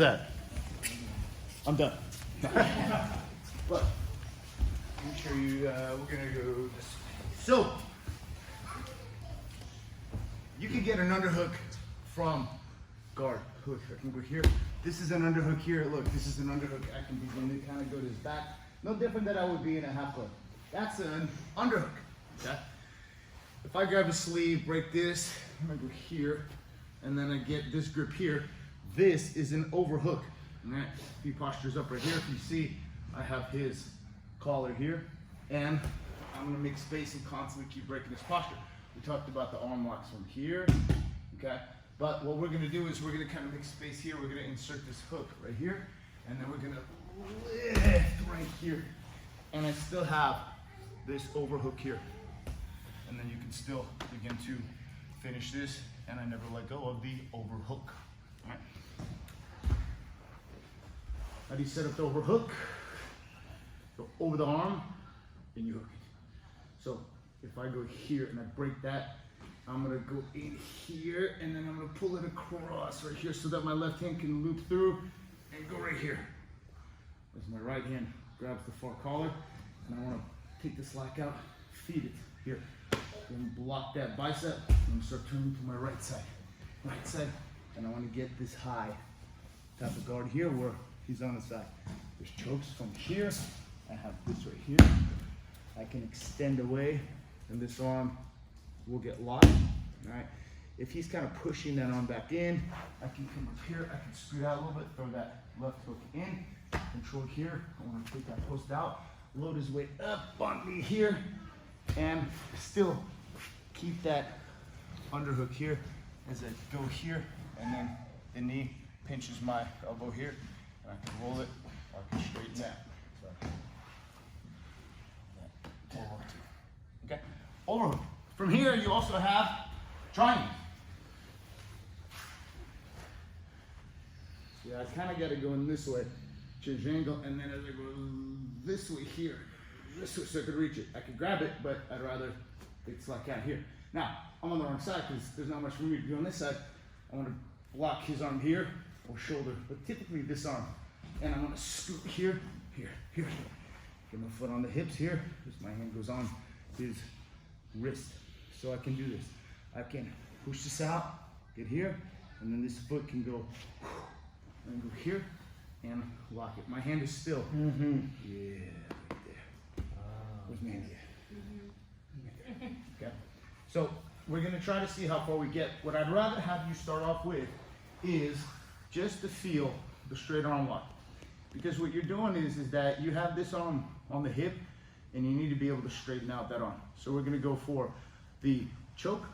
That. I'm done. Look, let me show you, we're gonna go this way. So, you can get an underhook from guard hook. I can go here. This is an underhook here. Look, this is an underhook. I can begin to kind of go to his back. No different than I would be in a half guard. That's an underhook. Okay? If I grab his sleeve, break this, I'm gonna go here, and then I get this grip here. This is an overhook. Right? If he postures up right here, if you see, I have his collar here, and I'm gonna make space and constantly keep breaking his posture. We talked about the arm locks from here, okay? But what we're gonna do is we're gonna kind of make space here. We're gonna insert this hook right here, and then we're gonna lift right here. And I still have this overhook here. And then you can still begin to finish this, and I never let go of the overhook. All right. How do you set up the overhook? Go over the arm, and you hook it. So if I go here and I break that, I'm gonna go in here, and then I'm gonna pull it across right here so that my left hand can loop through and go right here. As my right hand grabs the far collar, and I wanna take the slack out, feed it here. Then block that bicep, and start turning to my right side, and I wanna get this high type of guard here where he's on the side. There's chokes from here. I have this right here. I can extend away, and this arm will get locked. All right. If he's kind of pushing that arm back in, I can come up here. I can scoot out a little bit, throw that left hook in, control here. I want to take that post out, load his weight up on me here, and still keep that underhook here as I go here, and then the knee pinches my elbow here. I can roll it, or I can straighten that. So, okay, overhook. From here, you also have triangle. Yeah, I kind of got to go in this way, change angle, and then as I go this way here, this way, so I could reach it. I could grab it, but I'd rather it's like out here. Now, I'm on the wrong side because there's not much for me to do on this side. I want to block his arm here or shoulder, but typically this arm. And I'm gonna scoot here. Get my foot on the hips here. As my hand goes on his wrist. So I can do this. I can push this out, get here, and then this foot can go and go here and lock it. My hand is still. Yeah, right there. Where's my hand? Okay. So we're gonna try to see how far we get. What I'd rather have you start off with is just to feel the straight arm lock. Because what you're doing is that you have this arm on the hip, and you need to be able to straighten out that arm. So we're gonna go for the choke.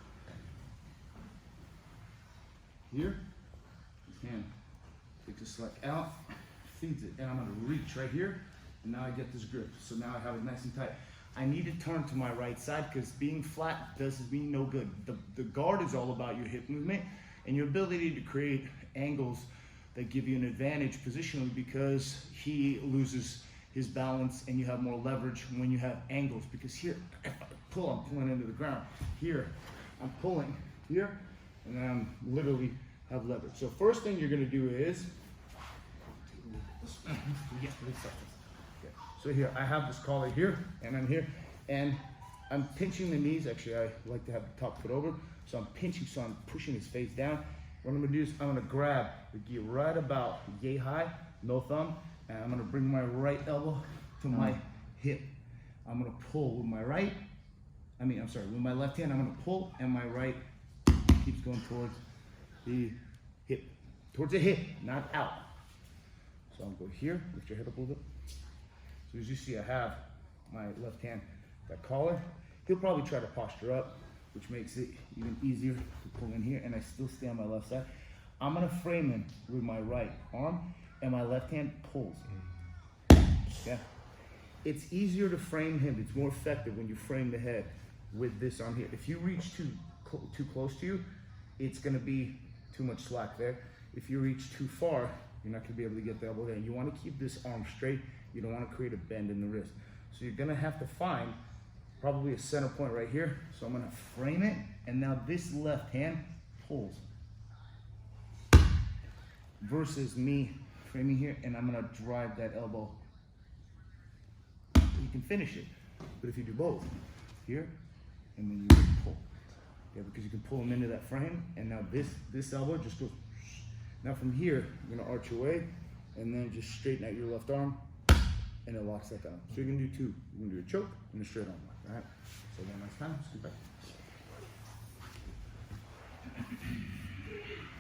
Here, his hand takes a slack out, feeds it, and I'm gonna reach right here, and now I get this grip. So now I have it nice and tight. I need to turn to my right side because being flat does me no good. The guard is all about your hip movement and your ability to create angles that give you an advantage positionally, because he loses his balance and you have more leverage when you have angles. Because here, if I pull, I'm pulling into the ground. Here, I'm pulling here, and then I'm literally have leverage. So first thing you're gonna do is, so here, I have this collar here, and I'm here, and I'm pinching the knees. Actually, I like to have the top foot over. So I'm pinching, so I'm pushing his face down. What I'm gonna do is I'm gonna grab the gi right about yay high, no thumb, and I'm gonna bring my right elbow to my hip. I'm gonna pull with my right, with my left hand, I'm gonna pull, and my right keeps going towards the hip. Towards the hip, not out. So I'm gonna go here, lift your head up a little bit. So as you see, I have my left hand, that collar. He'll probably try to posture up, which makes it even easier to pull in here, and I still stay on my left side. I'm gonna frame him with my right arm, and my left hand pulls. Yeah. It's easier to frame him. It's more effective when you frame the head with this arm here. If you reach too close to you, it's gonna be too much slack there. If you reach too far, you're not gonna be able to get the elbow there. You wanna keep this arm straight. You don't wanna create a bend in the wrist. So you're gonna have to find probably a center point right here. So I'm gonna frame it, and now this left hand pulls. versus me framing here, and I'm gonna drive that elbow. You can finish it, but if you do both, here, and then you pull. Yeah, because you can pull them into that frame, and now this elbow just goes. Now from here, you're gonna arch away, and then just straighten out your left arm, and it locks that down. So you can do two. You can do a choke and a straight arm lock, all right? So one last time, scoot back.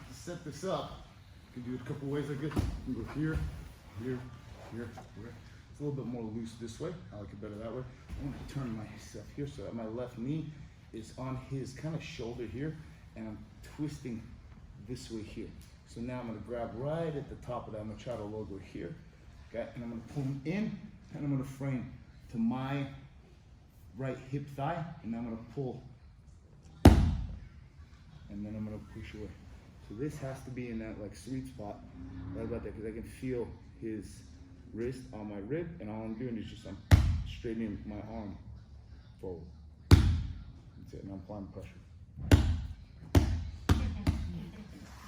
To set this up, you can do it a couple ways like this. You can go here, here, here, here. It's a little bit more loose this way. I like it better that way. I'm gonna turn myself here so that my left knee is on his kind of shoulder here, and I'm twisting this way here. So now I'm gonna grab right at the top of that Machado logo here, okay? And I'm gonna pull him in, and I'm gonna frame to my right hip thigh, and I'm gonna pull, and then I'm gonna push away. So this has to be in that like sweet spot, right about there, because I can feel his wrist on my rib, and all I'm doing is just I'm straightening my arm forward. That's it, and I'm applying pressure.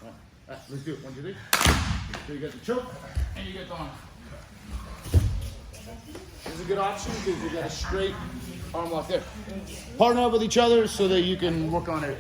All right, let's do it. 1, 2, 3. So you got the choke, and you get the arm. This is a good option because you got a straight arm lock there. Partner up with each other so that you can work on it.